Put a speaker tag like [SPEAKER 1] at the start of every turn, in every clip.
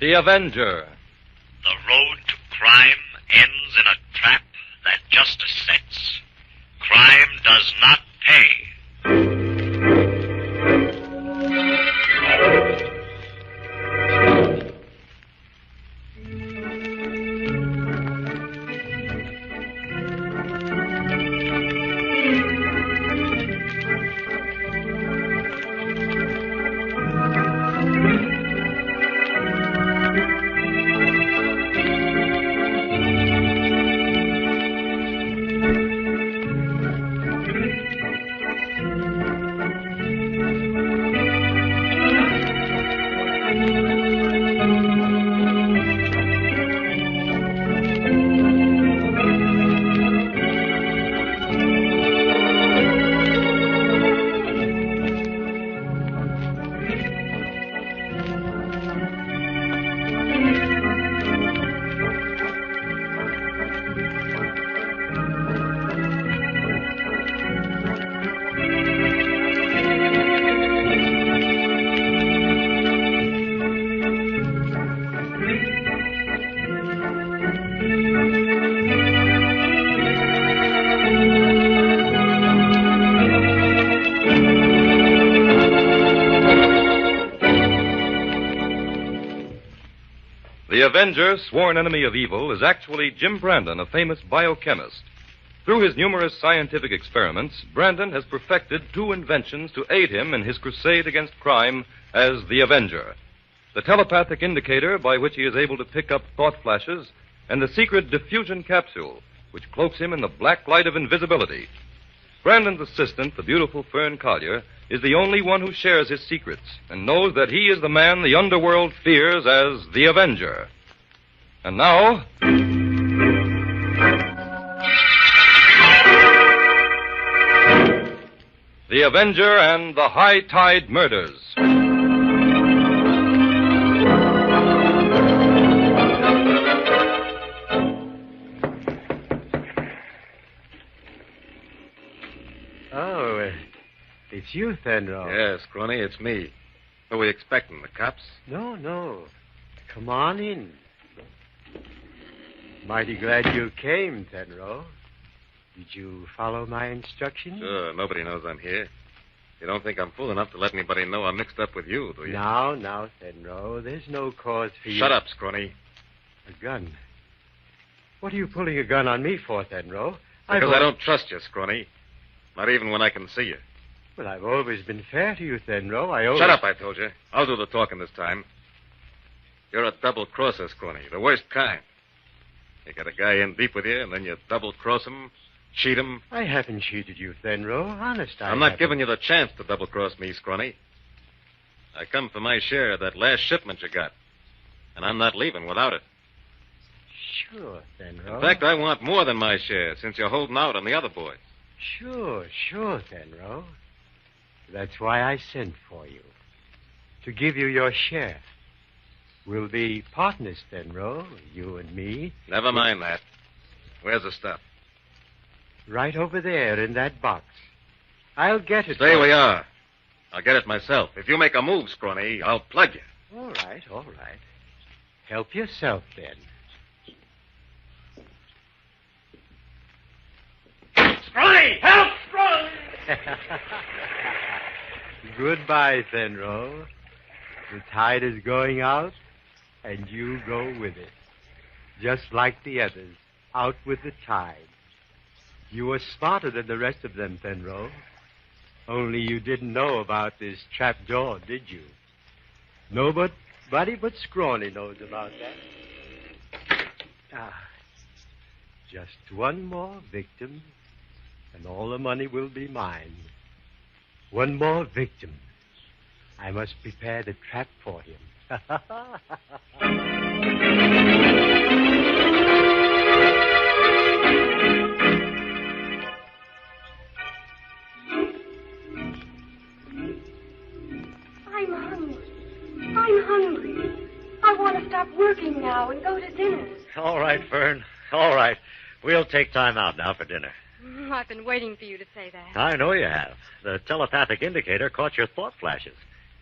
[SPEAKER 1] The Avenger.
[SPEAKER 2] The road to crime ends in a trap that justice sets. Crime does not pay.
[SPEAKER 1] The Avenger, sworn enemy of evil, is actually Jim Brandon, a famous biochemist. Through his numerous scientific experiments, Brandon has perfected two inventions to aid him in his crusade against crime as the Avenger: the telepathic indicator by which he is able to pick up thought flashes, and the secret diffusion capsule, which cloaks him in the black light of invisibility. Brandon's assistant, the beautiful Fern Collier, is the only one who shares his secrets and knows that he is the man the underworld fears as the Avenger. And now, The Avenger and the High Tide Murders.
[SPEAKER 3] It's you, Fenro.
[SPEAKER 4] Yes, Crony, it's me. Who are we expecting, the cops?
[SPEAKER 3] No. Come on in. Mighty glad you came, Fenro. Did you follow my instructions?
[SPEAKER 4] Sure, nobody knows I'm here. You don't think I'm fool enough to let anybody know I'm mixed up with you, do you?
[SPEAKER 3] Now, Fenro, there's no cause for you...
[SPEAKER 4] Shut up, Scrawny.
[SPEAKER 3] A gun? What are you pulling a gun on me for, Fenro?
[SPEAKER 4] Because I don't trust you, Scrawny. Not even when I can see you.
[SPEAKER 3] Well, I've always been fair to you, Fenro.
[SPEAKER 4] Shut up, I told you. I'll do the talking this time. You're a double-crosser, Scrawny, the worst kind. You got a guy in deep with you, and then you double-cross him, cheat him.
[SPEAKER 3] I haven't cheated you, Fenro. Honest,
[SPEAKER 4] I'm not giving you the chance to double-cross me, Scrawny. I come for my share of that last shipment you got, and I'm not leaving without it.
[SPEAKER 3] Sure, Fenro.
[SPEAKER 4] In fact, I want more than my share, since you're holding out on the other boys.
[SPEAKER 3] Sure, Fenro. That's why I sent for you. To give you your share. We'll be partners, Fenro, you and me.
[SPEAKER 4] Never mind that. Where's the stuff?
[SPEAKER 3] Right over there in that box. I'll get it.
[SPEAKER 4] Stay where you are. I'll get it myself. If you make a move, Scrawny, I'll plug you.
[SPEAKER 3] All right. Help yourself, then.
[SPEAKER 2] Scrawny! Help! Scrawny!
[SPEAKER 3] Goodbye, Fenro. The tide is going out, and you go with it. Just like the others, out with the tide. You were smarter than the rest of them, Fenro. Only you didn't know about this trap door, did you? Nobody but Scrawny knows about that. Just one more victim, and all the money will be mine. One more victim. I must prepare the trap for him.
[SPEAKER 5] I'm hungry. I want to stop working now and go to dinner.
[SPEAKER 6] All right, Fern. All right. We'll take time out now for dinner.
[SPEAKER 5] I've been waiting for you to say that.
[SPEAKER 6] I know you have. The telepathic indicator caught your thought flashes.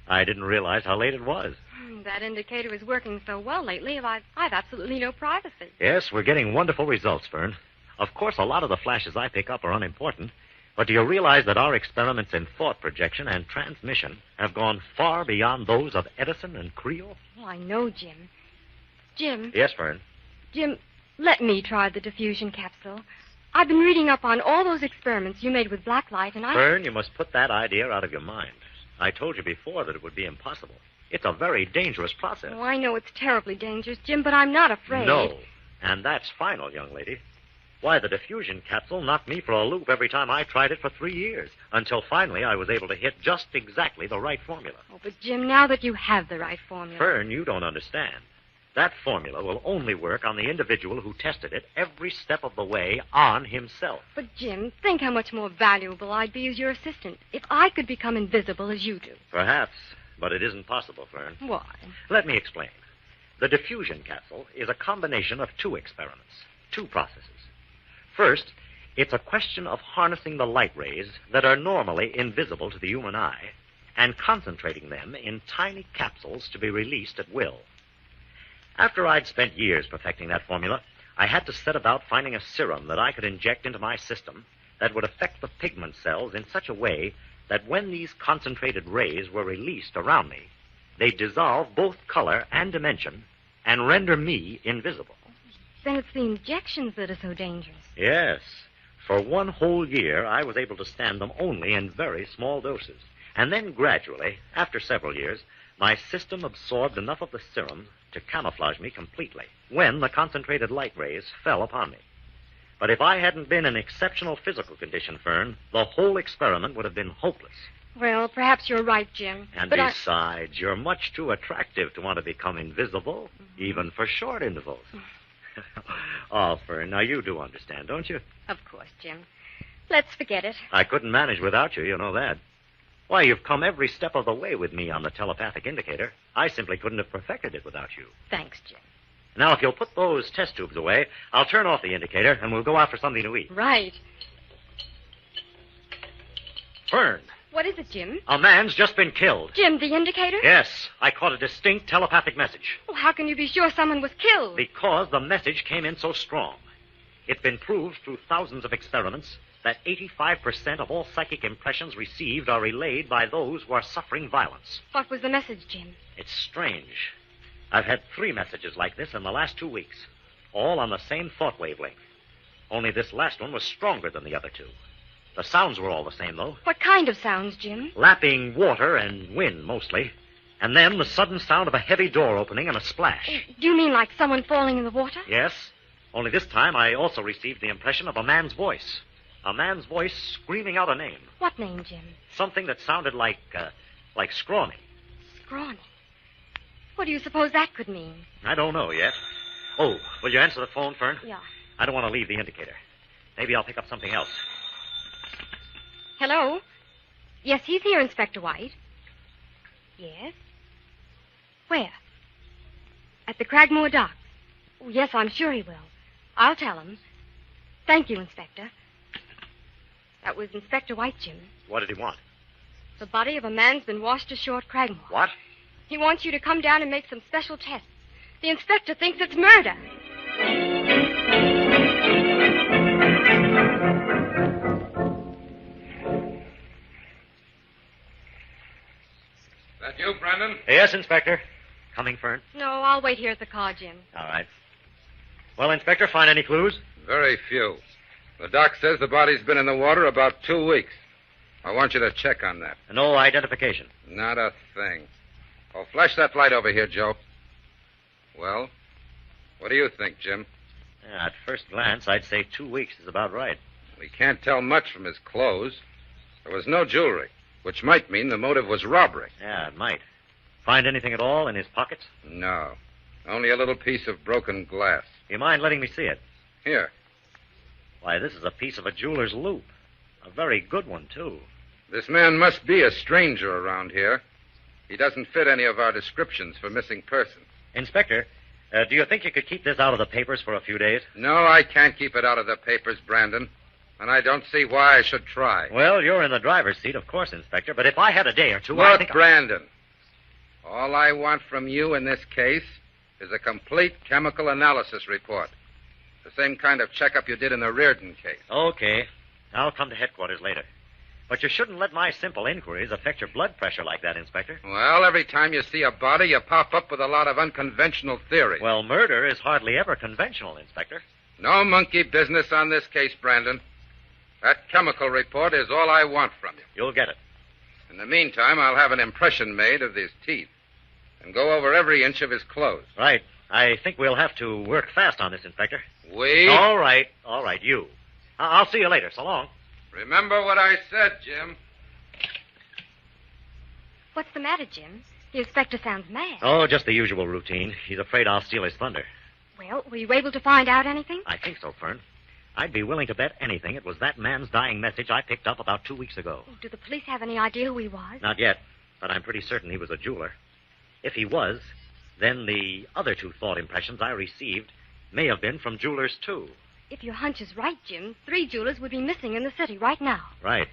[SPEAKER 6] I didn't realize how late it was.
[SPEAKER 5] That indicator is working so well lately, I've absolutely no privacy.
[SPEAKER 6] Yes, we're getting wonderful results, Fern. Of course, a lot of the flashes I pick up are unimportant, but do you realize that our experiments in thought projection and transmission have gone far beyond those of Edison and Creel?
[SPEAKER 5] Oh, I know, Jim. Jim.
[SPEAKER 6] Yes, Fern.
[SPEAKER 5] Jim, let me try the diffusion capsule. I've been reading up on all those experiments you made with black light, and
[SPEAKER 6] Fern, you must put that idea out of your mind. I told you before that it would be impossible. It's a very dangerous process.
[SPEAKER 5] Oh, I know it's terribly dangerous, Jim, but I'm not afraid.
[SPEAKER 6] No, and that's final, young lady. Why, the diffusion capsule knocked me for a loop every time I tried it for 3 years, until finally I was able to hit just exactly the right formula.
[SPEAKER 5] Oh, but Jim, now that you have the right formula...
[SPEAKER 6] Fern, you don't understand. That formula will only work on the individual who tested it every step of the way on himself.
[SPEAKER 5] But, Jim, think how much more valuable I'd be as your assistant if I could become invisible as you do.
[SPEAKER 6] Perhaps, but it isn't possible, Fern.
[SPEAKER 5] Why?
[SPEAKER 6] Let me explain. The diffusion capsule is a combination of 2 experiments, 2 processes. First, it's a question of harnessing the light rays that are normally invisible to the human eye and concentrating them in tiny capsules to be released at will. After I'd spent years perfecting that formula, I had to set about finding a serum that I could inject into my system that would affect the pigment cells in such a way that when these concentrated rays were released around me, they'd dissolve both color and dimension and render me invisible.
[SPEAKER 5] Then it's the injections that are so dangerous.
[SPEAKER 6] Yes. For 1 whole year, I was able to stand them only in very small doses. And then gradually, after several years, my system absorbed enough of the serum to camouflage me completely when the concentrated light rays fell upon me. But if I hadn't been in exceptional physical condition, Fern, the whole experiment would have been hopeless.
[SPEAKER 5] Well, perhaps you're right, Jim.
[SPEAKER 6] And
[SPEAKER 5] but
[SPEAKER 6] besides, you're much too attractive to want to become invisible, even for short intervals. Oh, Fern, now you do understand, don't you?
[SPEAKER 5] Of course, Jim. Let's forget it.
[SPEAKER 6] I couldn't manage without you, you know that. Why, you've come every step of the way with me on the telepathic indicator. I simply couldn't have perfected it without you.
[SPEAKER 5] Thanks, Jim.
[SPEAKER 6] Now, if you'll put those test tubes away, I'll turn off the indicator, and we'll go out for something to eat.
[SPEAKER 5] Right.
[SPEAKER 6] Fern.
[SPEAKER 5] What is it, Jim?
[SPEAKER 6] A man's just been killed.
[SPEAKER 5] Jim, the indicator?
[SPEAKER 6] Yes, I caught a distinct telepathic message.
[SPEAKER 5] Well, how can you be sure someone was killed?
[SPEAKER 6] Because the message came in so strong. It's been proved through thousands of experiments that 85% of all psychic impressions received are relayed by those who are suffering violence.
[SPEAKER 5] What was the message, Jim?
[SPEAKER 6] It's strange. I've had 3 messages like this in the last 2 weeks, all on the same thought wavelength. Only this last one was stronger than the other 2. The sounds were all the same, though.
[SPEAKER 5] What kind of sounds, Jim?
[SPEAKER 6] Lapping water and wind, mostly. And then the sudden sound of a heavy door opening and a splash.
[SPEAKER 5] Do you mean like someone falling in the water?
[SPEAKER 6] Yes. Only this time I also received the impression of a man's voice. A man's voice screaming out a name.
[SPEAKER 5] What name, Jim?
[SPEAKER 6] Something that sounded like Scrawny.
[SPEAKER 5] Scrawny. What do you suppose that could mean?
[SPEAKER 6] I don't know yet. Oh, will you answer the phone, Fern?
[SPEAKER 5] Yeah.
[SPEAKER 6] I don't want to leave the indicator. Maybe I'll pick up something else.
[SPEAKER 5] Hello? Yes, he's here, Inspector White. Yes? Where? At the Cragmore docks. Oh, yes, I'm sure he will. I'll tell him. Thank you, Inspector. That was Inspector White, Jim.
[SPEAKER 6] What did he want?
[SPEAKER 5] The body of a man's been washed ashore at Cragmore.
[SPEAKER 6] What?
[SPEAKER 5] He wants you to come down and make some special tests. The inspector thinks it's murder.
[SPEAKER 1] That you, Brandon?
[SPEAKER 6] Yes, Inspector. Coming, Fern?
[SPEAKER 5] No, I'll wait here at the car, Jim.
[SPEAKER 6] All right. Well, Inspector, find any clues?
[SPEAKER 7] Very few. The doc says the body's been in the water about 2 weeks. I want you to check on that.
[SPEAKER 6] No identification.
[SPEAKER 7] Not a thing. Oh, flash that light over here, Joe. Well, what do you think, Jim?
[SPEAKER 6] Yeah, at first glance, I'd say 2 weeks is about right.
[SPEAKER 7] We can't tell much from his clothes. There was no jewelry, which might mean the motive was robbery.
[SPEAKER 6] Yeah, it might. Find anything at all in his pockets?
[SPEAKER 7] No. Only a little piece of broken glass.
[SPEAKER 6] You mind letting me see it?
[SPEAKER 7] Here.
[SPEAKER 6] Why, this is a piece of a jeweler's loupe. A very good one, too.
[SPEAKER 7] This man must be a stranger around here. He doesn't fit any of our descriptions for missing persons.
[SPEAKER 6] Inspector, do you think you could keep this out of the papers for a few days?
[SPEAKER 7] No, I can't keep it out of the papers, Brandon. And I don't see why I should try.
[SPEAKER 6] Well, you're in the driver's seat, of course, Inspector, but if I had a day or two,
[SPEAKER 7] Look,
[SPEAKER 6] I think...
[SPEAKER 7] Brandon, All I want from you in this case is a complete chemical analysis report. The same kind of checkup you did in the Reardon case.
[SPEAKER 6] Okay. I'll come to headquarters later. But you shouldn't let my simple inquiries affect your blood pressure like that, Inspector.
[SPEAKER 7] Well, every time you see a body, you pop up with a lot of unconventional theories.
[SPEAKER 6] Well, murder is hardly ever conventional, Inspector.
[SPEAKER 7] No monkey business on this case, Brandon. That chemical report is all I want from you.
[SPEAKER 6] You'll get it.
[SPEAKER 7] In the meantime, I'll have an impression made of his teeth and go over every inch of his clothes.
[SPEAKER 6] Right. I think we'll have to work fast on this, Inspector.
[SPEAKER 7] We?
[SPEAKER 6] All right, you. I'll see you later. So long.
[SPEAKER 7] Remember what I said, Jim.
[SPEAKER 5] What's the matter, Jim? The inspector sounds mad.
[SPEAKER 6] Oh, just the usual routine. He's afraid I'll steal his thunder.
[SPEAKER 5] Well, were you able to find out anything?
[SPEAKER 6] I think so, Fern. I'd be willing to bet anything it was that man's dying message I picked up about 2 weeks ago.
[SPEAKER 5] Oh, do the police have any idea who he was?
[SPEAKER 6] Not yet, but I'm pretty certain he was a jeweler. If he was, then the other 2 thought impressions I received may have been from jewelers, too.
[SPEAKER 5] If your hunch is right, Jim, 3 jewelers would be missing in the city right now.
[SPEAKER 6] Right.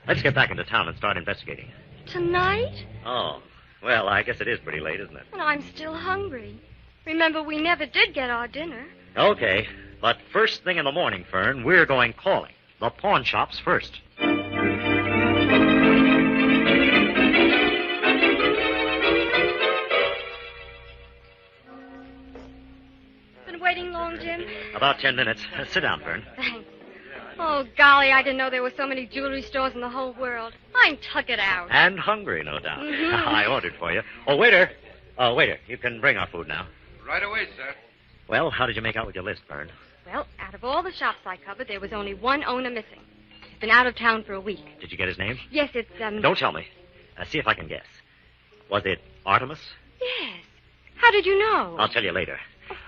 [SPEAKER 6] Let's get back into town and start investigating.
[SPEAKER 5] Tonight?
[SPEAKER 6] Oh, well, I guess it is pretty late, isn't it?
[SPEAKER 5] And I'm still hungry. Remember, we never did get our dinner.
[SPEAKER 6] Okay, but first thing in the morning, Fern, we're going calling. The pawn shops first.
[SPEAKER 5] Been waiting long, Jim?
[SPEAKER 6] About 10 minutes. Sit down, Fern.
[SPEAKER 5] Thanks. Oh, golly, I didn't know there were so many jewelry stores in the whole world. I'm tuckered out.
[SPEAKER 6] And hungry, no doubt.
[SPEAKER 5] Mhm.
[SPEAKER 6] I ordered for you. Oh, waiter. Oh, waiter, you can bring our food now.
[SPEAKER 7] Right away, sir.
[SPEAKER 6] Well, how did you make out with your list, Fern?
[SPEAKER 5] Well, out of all the shops I covered, there was only one owner missing. He's been out of town for a week.
[SPEAKER 6] Did you get his name?
[SPEAKER 5] Yes, it's,
[SPEAKER 6] Don't tell me. See if I can guess. Was it Artemis?
[SPEAKER 5] Yes. How did you know?
[SPEAKER 6] I'll tell you later.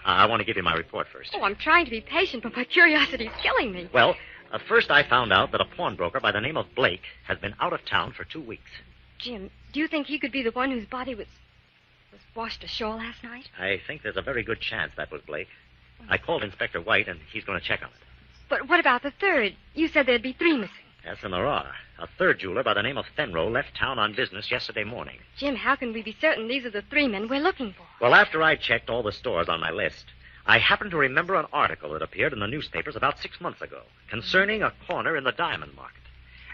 [SPEAKER 6] I want to give you my report first.
[SPEAKER 5] Oh, I'm trying to be patient, but my curiosity's killing me.
[SPEAKER 6] Well, first I found out that a pawnbroker by the name of Blake has been out of town for 2 weeks.
[SPEAKER 5] Jim, do you think he could be the one whose body was washed ashore last night?
[SPEAKER 6] I think there's a very good chance that was Blake. I called Inspector White, and he's going to check on it.
[SPEAKER 5] But what about the third? You said there'd be 3 missing.
[SPEAKER 6] Yes, and there are. A third jeweler by the name of Fenro left town on business yesterday morning.
[SPEAKER 5] Jim, how can we be certain these are the 3 men we're looking for?
[SPEAKER 6] Well, after I checked all the stores on my list, I happened to remember an article that appeared in the newspapers about 6 months ago concerning a corner in the diamond market.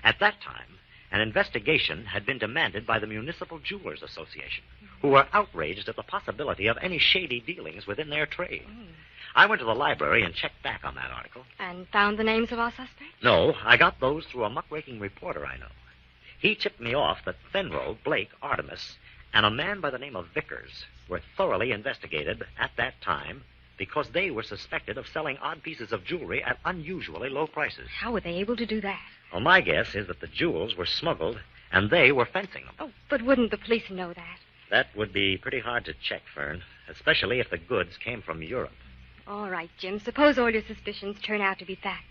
[SPEAKER 6] At that time, an investigation had been demanded by the Municipal Jewelers Association, who were outraged at the possibility of any shady dealings within their trade. I went to the library and checked back on that article.
[SPEAKER 5] And found the names of our suspects?
[SPEAKER 6] No, I got those through a muckraking reporter I know. He tipped me off that Fenro, Blake, Artemis, and a man by the name of Vickers were thoroughly investigated at that time because they were suspected of selling odd pieces of jewelry at unusually low prices.
[SPEAKER 5] How were they able to do that?
[SPEAKER 6] Well, my guess is that the jewels were smuggled and they were fencing them.
[SPEAKER 5] Oh, but wouldn't the police know that?
[SPEAKER 6] That would be pretty hard to check, Fern, especially if the goods came from Europe.
[SPEAKER 5] All right, Jim. Suppose all your suspicions turn out to be facts.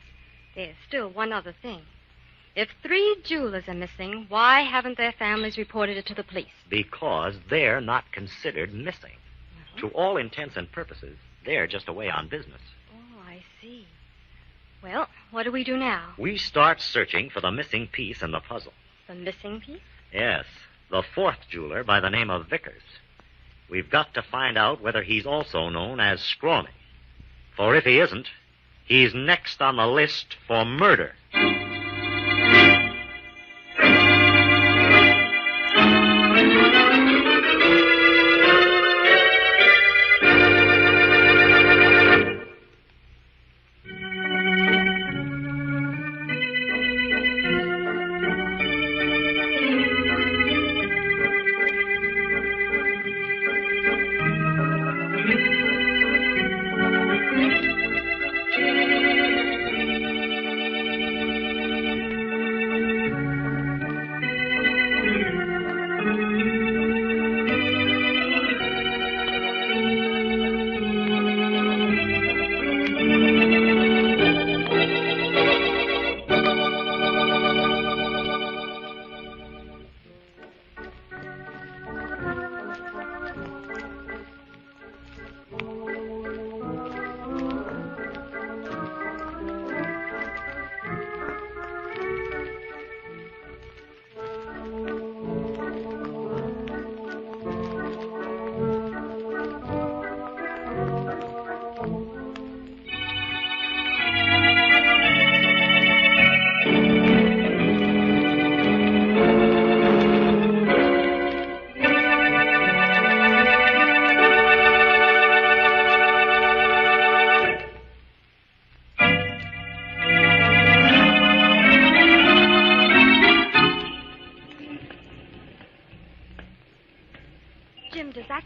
[SPEAKER 5] There's still one other thing. If 3 jewelers are missing, why haven't their families reported it to the police?
[SPEAKER 6] Because they're not considered missing. To all intents and purposes, they're just away on business.
[SPEAKER 5] Oh, I see. Well, what do we do now?
[SPEAKER 6] We start searching for the missing piece in the puzzle.
[SPEAKER 5] The missing piece?
[SPEAKER 6] Yes, the 4th jeweler by the name of Vickers. We've got to find out whether he's also known as Scrawny. For if he isn't, he's next on the list for murder.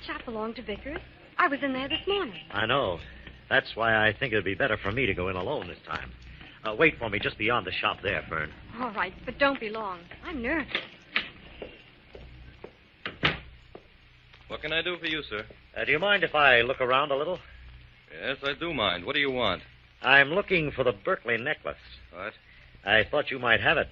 [SPEAKER 5] shop belonged to Vickers. I was in there this morning.
[SPEAKER 6] I know. That's why I think it'd be better for me to go in alone this time. Wait for me just beyond the shop there, Fern.
[SPEAKER 5] All right, but don't be long. I'm nervous.
[SPEAKER 1] What can I do for you, sir?
[SPEAKER 6] Do you mind if I look around a little?
[SPEAKER 1] Yes, I do mind. What do you want?
[SPEAKER 6] I'm looking for the Berkeley necklace.
[SPEAKER 1] What?
[SPEAKER 6] I thought you might have it.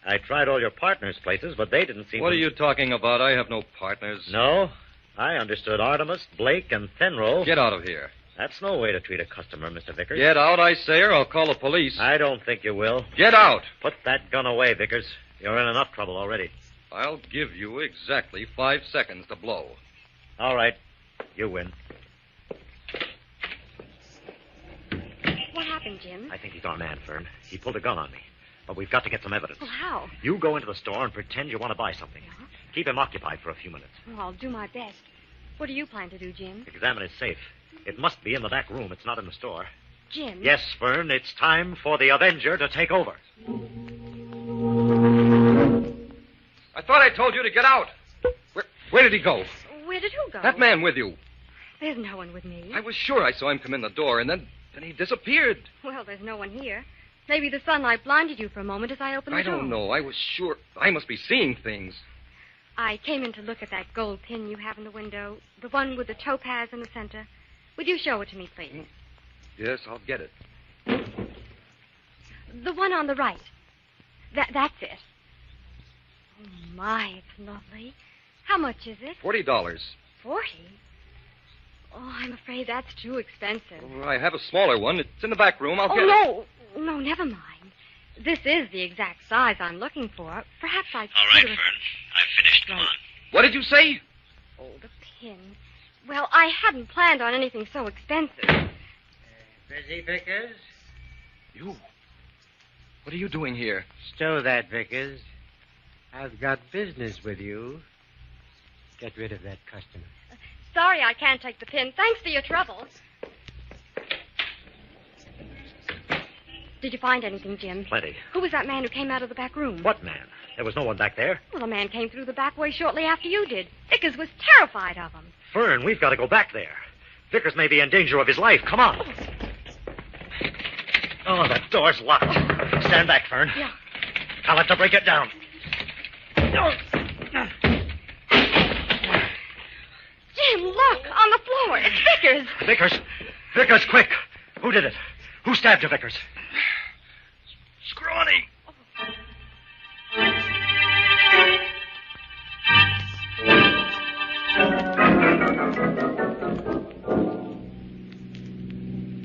[SPEAKER 6] I tried all your partners' places, but they didn't seem
[SPEAKER 1] What
[SPEAKER 6] to...
[SPEAKER 1] are you talking about? I have no partners.
[SPEAKER 6] No? I understood Artemis, Blake, and Fenro.
[SPEAKER 1] Get out of here.
[SPEAKER 6] That's no way to treat a customer, Mr. Vickers.
[SPEAKER 1] Get out, I say, or I'll call the police.
[SPEAKER 6] I don't think you will.
[SPEAKER 1] Get out!
[SPEAKER 6] Put that gun away, Vickers. You're in enough trouble already.
[SPEAKER 1] I'll give you exactly 5 seconds to blow.
[SPEAKER 6] All right. You win.
[SPEAKER 5] What happened, Jim?
[SPEAKER 6] I think he's our man, Fern. He pulled a gun on me. But we've got to get some evidence.
[SPEAKER 5] Well, how?
[SPEAKER 6] You go into the store and pretend you want to buy something.
[SPEAKER 5] Uh-huh.
[SPEAKER 6] Keep him occupied for a few minutes.
[SPEAKER 5] Well, I'll do my best. What do you plan to do, Jim?
[SPEAKER 6] Examine his safe. It must be in the back room. It's not in the store.
[SPEAKER 5] Jim?
[SPEAKER 6] Yes, Fern, it's time for the Avenger to take over.
[SPEAKER 1] I thought I told you to get out. Where did he go?
[SPEAKER 5] Where did who go?
[SPEAKER 1] That man with you.
[SPEAKER 5] There's no one with me.
[SPEAKER 1] I was sure I saw him come in the door, and then he disappeared.
[SPEAKER 5] Well, there's no one here. Maybe the sunlight blinded you for a moment as I opened the door.
[SPEAKER 1] I don't know. I was sure. I must be seeing things.
[SPEAKER 5] I came in to look at that gold pin you have in the window, the one with the topaz in the center. Would you show it to me, please?
[SPEAKER 1] Yes, I'll get it.
[SPEAKER 5] The one on the right. That's it. Oh, my, it's lovely. How much is it?
[SPEAKER 1] $40.
[SPEAKER 5] 40? Oh, I'm afraid that's too expensive.
[SPEAKER 1] Oh, I have a smaller one. It's in the back room. I'll get it.
[SPEAKER 5] No. No, never mind. This is the exact size I'm looking for. Perhaps I
[SPEAKER 2] All right, Fern. I've finished. Come
[SPEAKER 5] Right.
[SPEAKER 2] on.
[SPEAKER 1] What did you say?
[SPEAKER 5] Oh, the pin. Well, I hadn't planned on anything so expensive.
[SPEAKER 3] Busy, Vickers?
[SPEAKER 1] You? What are you doing here?
[SPEAKER 3] Stow that, Vickers. I've got business with you. Get rid of that customer.
[SPEAKER 5] Sorry I can't take the pin. Thanks for your trouble. Did you find anything, Jim?
[SPEAKER 6] Plenty.
[SPEAKER 5] Who was that man who came out of the back room?
[SPEAKER 6] What man? There was no one back there.
[SPEAKER 5] Well, the man came through the back way shortly after you did. Vickers was terrified of him.
[SPEAKER 6] Fern, we've got to go back there. Vickers may be in danger of his life. Come on. Oh, that door's locked. Stand back, Fern.
[SPEAKER 5] Yeah.
[SPEAKER 6] I'll have to break it down.
[SPEAKER 5] Jim, look, on the floor. It's Vickers.
[SPEAKER 6] Vickers! Vickers, quick! Who did it? Who stabbed you, Vickers?
[SPEAKER 1] Scrawny.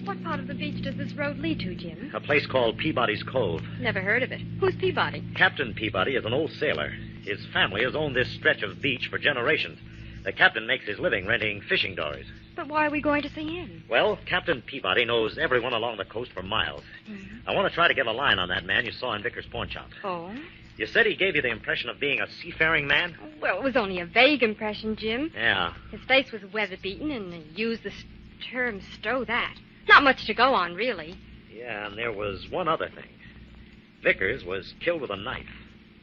[SPEAKER 5] What part of the beach does this road lead to, Jim?
[SPEAKER 6] A place called Peabody's Cove.
[SPEAKER 5] Never heard of it. Who's Peabody?
[SPEAKER 6] Captain Peabody is an old sailor. His family has owned this stretch of beach for generations. The captain makes his living renting fishing dories.
[SPEAKER 5] But why are we going to see him?
[SPEAKER 6] Well, Captain Peabody knows everyone along the coast for miles.
[SPEAKER 5] Mm-hmm.
[SPEAKER 6] I want to try to get a line on that man you saw in Vickers' pawn shop.
[SPEAKER 5] Oh?
[SPEAKER 6] You said he gave you the impression of being a seafaring man?
[SPEAKER 5] Well, it was only a vague impression, Jim.
[SPEAKER 6] Yeah.
[SPEAKER 5] His face was weather-beaten, and he used the term stow that. Not much to go on, really.
[SPEAKER 6] Yeah, and there was one other thing. Vickers was killed with a knife.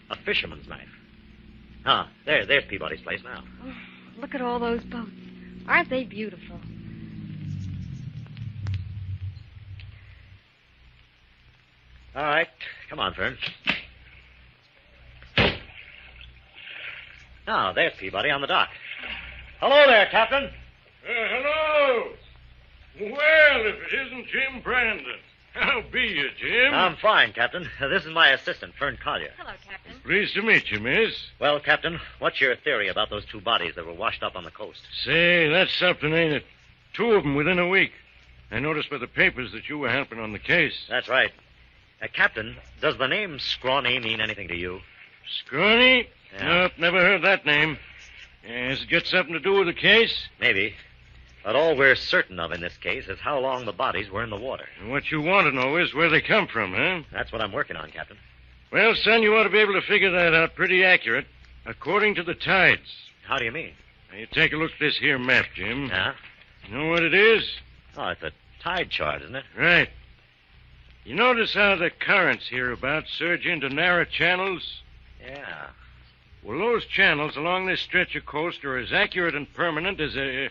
[SPEAKER 6] A fisherman's knife. Ah, there's Peabody's place now.
[SPEAKER 5] Oh, look at all those boats. Aren't they beautiful?
[SPEAKER 6] All right. Come on, Fern. Now, there's Peabody on the dock. Hello there, Captain.
[SPEAKER 8] Hello. Well, if it isn't Jim Brandon. How be you, Jim?
[SPEAKER 6] I'm fine, Captain. This is my assistant, Fern Collier.
[SPEAKER 5] Hello, Captain.
[SPEAKER 8] Pleased to meet you, miss.
[SPEAKER 6] Well, Captain, what's your theory about those two bodies that were washed up on the coast?
[SPEAKER 8] Say, that's something, ain't it? 2 of them within a week. I noticed by the papers that you were helping on the case.
[SPEAKER 6] That's right. Captain, does the name Scrawny mean anything to you?
[SPEAKER 8] Scrawny?
[SPEAKER 6] Yeah.
[SPEAKER 8] Nope, never heard that name. Has it got something to do with the case?
[SPEAKER 6] Maybe. But all we're certain of in this case is how long the bodies were in the water.
[SPEAKER 8] And what you want to know is where they come from, huh?
[SPEAKER 6] That's what I'm working on, Captain.
[SPEAKER 8] Well, son, you ought to be able to figure that out pretty accurate, according to the tides.
[SPEAKER 6] How do you mean?
[SPEAKER 8] Now, you take a look at this here map, Jim.
[SPEAKER 6] Yeah?
[SPEAKER 8] You know what it is?
[SPEAKER 6] Oh, it's a tide chart, isn't it?
[SPEAKER 8] Right. You notice how the currents hereabouts surge into narrow channels?
[SPEAKER 6] Yeah.
[SPEAKER 8] Well, those channels along this stretch of coast are as accurate and permanent as a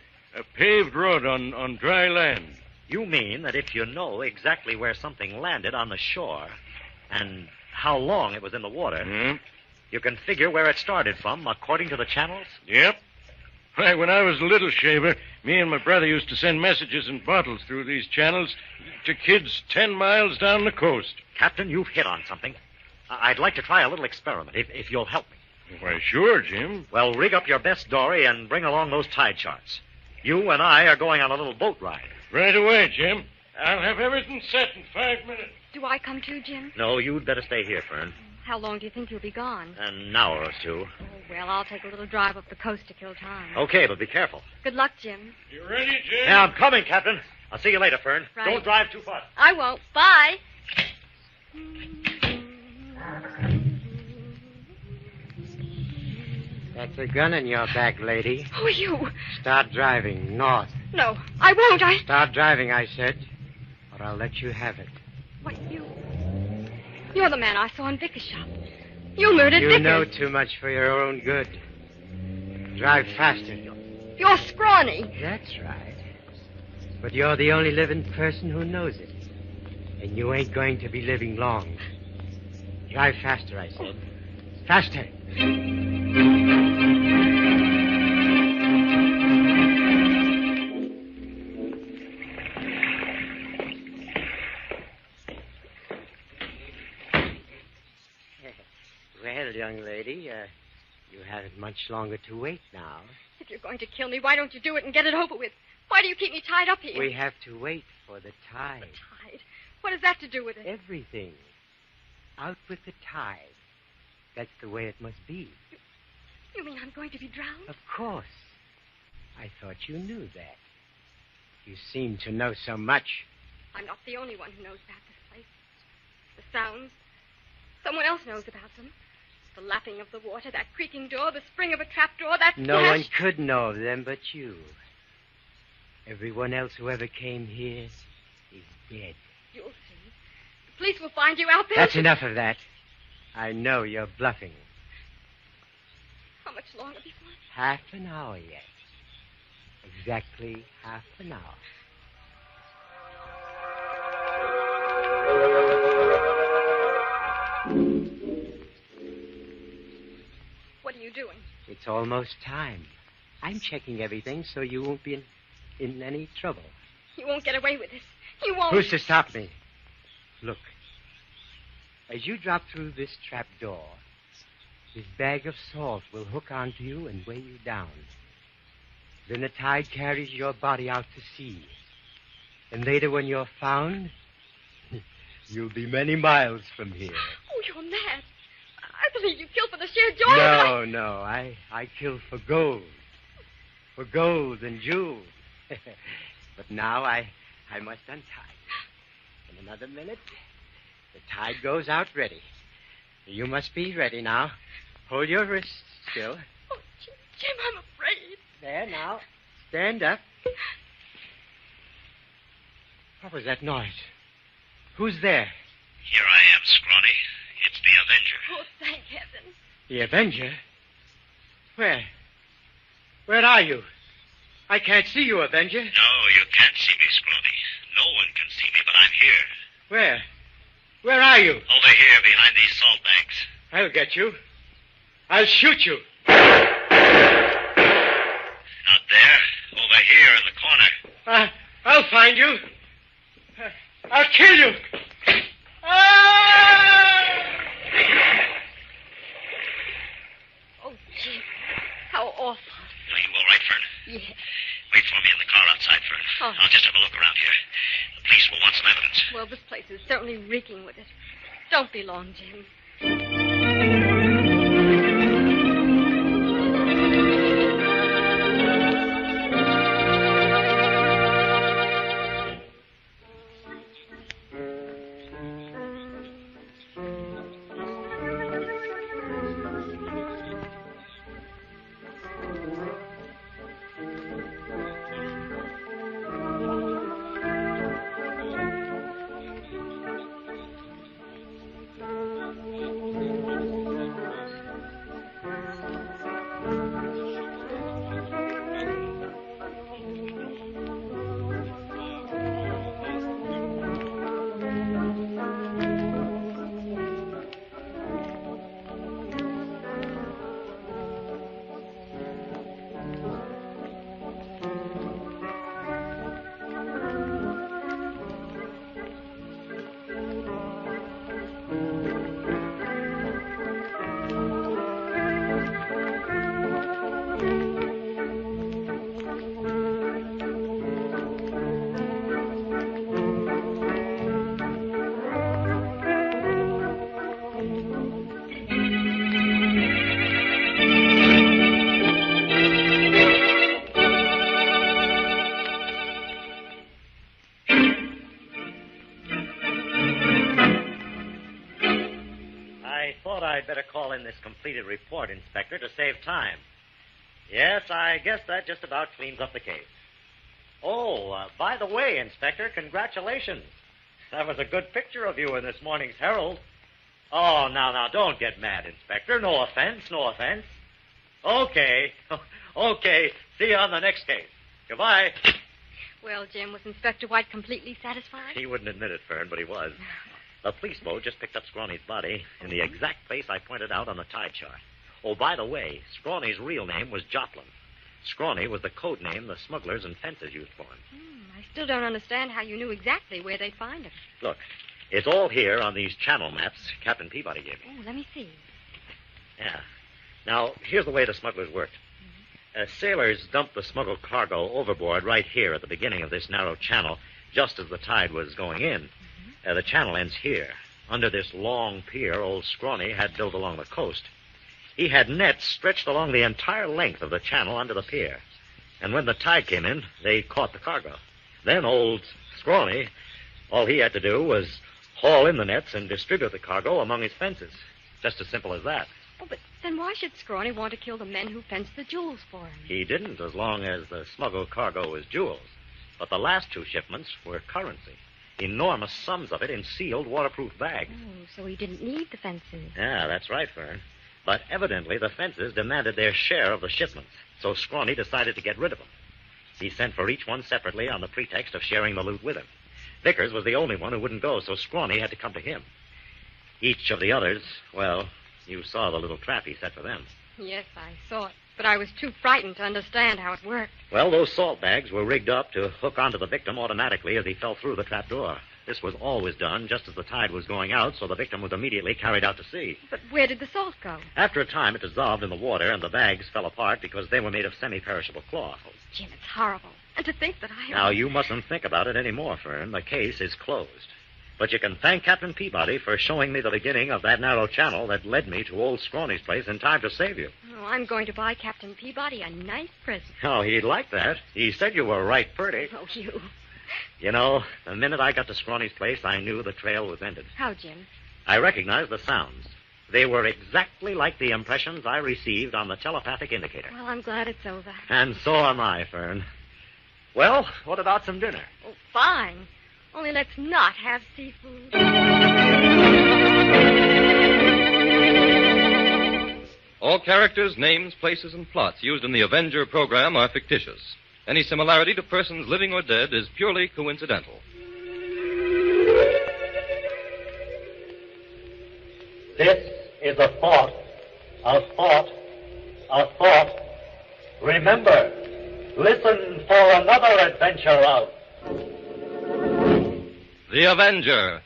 [SPEAKER 8] paved road on dry land.
[SPEAKER 6] You mean that if you know exactly where something landed on the shore and how long it was in the water, you can figure where it started from according to the channels?
[SPEAKER 8] Yep. Why, when I was a little shaver, me and my brother used to send messages in bottles through these channels to kids 10 miles down the coast.
[SPEAKER 6] Captain, you've hit on something. I'd like to try a little experiment, if you'll help me.
[SPEAKER 8] Why, sure, Jim.
[SPEAKER 6] Well, rig up your best dory and bring along those tide charts. You and I are going on a little boat ride.
[SPEAKER 8] Right away, Jim. I'll have everything set in 5 minutes.
[SPEAKER 5] Do I come too, Jim?
[SPEAKER 6] No, you'd better stay here, Fern.
[SPEAKER 5] How long do you think you'll be gone?
[SPEAKER 6] An hour or two.
[SPEAKER 5] Oh, well, I'll take a little drive up the coast to kill time.
[SPEAKER 6] Okay, but be careful.
[SPEAKER 5] Good luck, Jim.
[SPEAKER 8] You ready, Jim?
[SPEAKER 6] Yeah, I'm coming, Captain. I'll see you later, Fern.
[SPEAKER 5] Right.
[SPEAKER 6] Don't drive too fast.
[SPEAKER 5] I won't. Bye.
[SPEAKER 3] That's a gun in your back, lady.
[SPEAKER 5] Who are you?
[SPEAKER 3] Start driving north.
[SPEAKER 5] No, I won't.
[SPEAKER 3] Start driving, I said, or I'll let you have it.
[SPEAKER 5] What, You're the man I saw in Vicker's shop. You murdered
[SPEAKER 3] You
[SPEAKER 5] Vickers.
[SPEAKER 3] know too much for your own good. Drive faster.
[SPEAKER 5] You're scrawny.
[SPEAKER 3] That's right. But you're the only living person who knows it. And you ain't going to be living long. Drive faster, I said. Faster. Well, young lady, you haven't much longer to wait now.
[SPEAKER 5] If you're going to kill me, why don't you do it and get it over with? Why do you keep me tied up here?
[SPEAKER 3] We have to wait for the tide.
[SPEAKER 5] The tide? What has that to do with it?
[SPEAKER 3] Everything. Out with the tide. That's the way it must be.
[SPEAKER 5] You mean I'm going to be drowned?
[SPEAKER 3] Of course. I thought you knew that. You seem to know so much.
[SPEAKER 5] I'm not the only one who knows about this place. The sounds. Someone else knows about them. The lapping of the water, that creaking door, the spring of a trapdoor, that
[SPEAKER 3] No
[SPEAKER 5] flash.
[SPEAKER 3] one could know of them but you. Everyone else who ever came here is dead.
[SPEAKER 5] You'll see. The police will find you out there.
[SPEAKER 3] That's enough of that. I know you're bluffing.
[SPEAKER 5] How much longer before?
[SPEAKER 3] Half an hour yet. Exactly half an hour.
[SPEAKER 5] What are you doing?
[SPEAKER 3] It's almost time. I'm checking everything so you won't be in any trouble.
[SPEAKER 5] You won't get away with this. You won't.
[SPEAKER 3] Who's to stop me? Look. As you drop through this trap door, this bag of salt will hook onto you and weigh you down. Then the tide carries your body out to sea. And later when you're found, you'll be many miles from here.
[SPEAKER 5] Oh, you're mad. I believe you killed for the sheer joy of it.
[SPEAKER 3] No. I kill for gold. For gold and jewels. But now I must untie. In another minute, the tide goes out ready. You must be ready now. Hold your wrists still.
[SPEAKER 5] Oh, Jim, I'm afraid.
[SPEAKER 3] There, now. Stand up. What was that noise? Who's there?
[SPEAKER 2] Here I am, Scrawny. It's the Avenger.
[SPEAKER 5] Oh, thank heaven.
[SPEAKER 3] The Avenger? Where? Where are you? I can't see you, Avenger.
[SPEAKER 2] No, you can't see me, Scrawny. No one can see me, but I'm here.
[SPEAKER 3] Where? Where are you?
[SPEAKER 2] Over here, behind these salt bags.
[SPEAKER 3] I'll get you. I'll shoot you.
[SPEAKER 2] Not there. Over here in the corner.
[SPEAKER 3] I'll find you. I'll kill you. Ah!
[SPEAKER 5] Oh, Jim. How awful.
[SPEAKER 2] Are you all right, Fern?
[SPEAKER 5] Yes.
[SPEAKER 2] Wait for me in the car outside, Fern.
[SPEAKER 5] Oh.
[SPEAKER 2] I'll just have a look around here. The police will want some evidence.
[SPEAKER 5] Well, this place is certainly reeking with it. Don't be long, Jim.
[SPEAKER 6] thought I'd better call in this completed report, Inspector, to save time. Yes, I guess that just about cleans up the case. Oh, by the way, Inspector, congratulations. That was a good picture of you in this morning's Herald. Oh, now, don't get mad, Inspector. No offense. Okay. Okay. See you on the next case. Goodbye.
[SPEAKER 5] Well, Jim, was Inspector White completely satisfied?
[SPEAKER 6] He wouldn't admit it, Fern, but he was. The police boat just picked up Scrawny's body in the exact place I pointed out on the tide chart. Oh, by the way, Scrawny's real name was Joplin. Scrawny was the code name the smugglers and fences used for him.
[SPEAKER 5] I still don't understand how you knew exactly where they'd find him.
[SPEAKER 6] Look, it's all here on these channel maps Captain Peabody gave me.
[SPEAKER 5] Oh, let me see.
[SPEAKER 6] Yeah. Now, here's the way the smugglers worked. Sailors dumped the smuggled cargo overboard right here at the beginning of this narrow channel, just as the tide was going in. The channel ends here. Under this long pier old Scrawny had built along the coast. He had nets stretched along the entire length of the channel under the pier. And when the tide came in, they caught the cargo. Then old Scrawny, all he had to do was haul in the nets and distribute the cargo among his fences. Just as simple as that.
[SPEAKER 5] Oh, but then why should Scrawny want to kill the men who fenced the jewels for him?
[SPEAKER 6] He didn't, as long as the smuggled cargo was jewels. But the last two shipments were currency. Enormous sums of it in sealed, waterproof bags.
[SPEAKER 5] Oh, so he didn't need the fences.
[SPEAKER 6] Yeah, that's right, Fern. But evidently the fences demanded their share of the shipments, so Scrawny decided to get rid of them. He sent for each one separately on the pretext of sharing the loot with him. Vickers was the only one who wouldn't go, so Scrawny had to come to him. Each of the others, well, you saw the little trap he set for them.
[SPEAKER 5] Yes, I saw it, but I was too frightened to understand how it worked.
[SPEAKER 6] Well, those salt bags were rigged up to hook onto the victim automatically as he fell through the trap door. This was always done just as the tide was going out, so the victim was immediately carried out to sea.
[SPEAKER 5] But where did the salt go?
[SPEAKER 6] After a time, it dissolved in the water, and the bags fell apart because they were made of semi-perishable cloth.
[SPEAKER 5] Oh, Jim, it's horrible. And to think that I...
[SPEAKER 6] Now, you mustn't think about it anymore, Fern. The case is closed. But you can thank Captain Peabody for showing me the beginning of that narrow channel that led me to old Scrawny's place in time to save you.
[SPEAKER 5] Oh, I'm going to buy Captain Peabody a nice present.
[SPEAKER 6] Oh, he'd like that. He said you were right pretty.
[SPEAKER 5] Oh, you.
[SPEAKER 6] You know, the minute I got to Scrawny's place, I knew the trail was ended.
[SPEAKER 5] How, Jim?
[SPEAKER 6] I recognized the sounds. They were exactly like the impressions I received on the telepathic indicator.
[SPEAKER 5] Well, I'm glad it's over.
[SPEAKER 6] And so am I, Fern. Well, what about some dinner?
[SPEAKER 5] Oh, fine. Only let's not have seafood.
[SPEAKER 1] All characters, names, places, and plots used in the Avenger program are fictitious. Any similarity to persons living or dead is purely coincidental.
[SPEAKER 6] This is a thought, a thought, a thought. Remember, listen for another adventure of
[SPEAKER 1] The Avenger,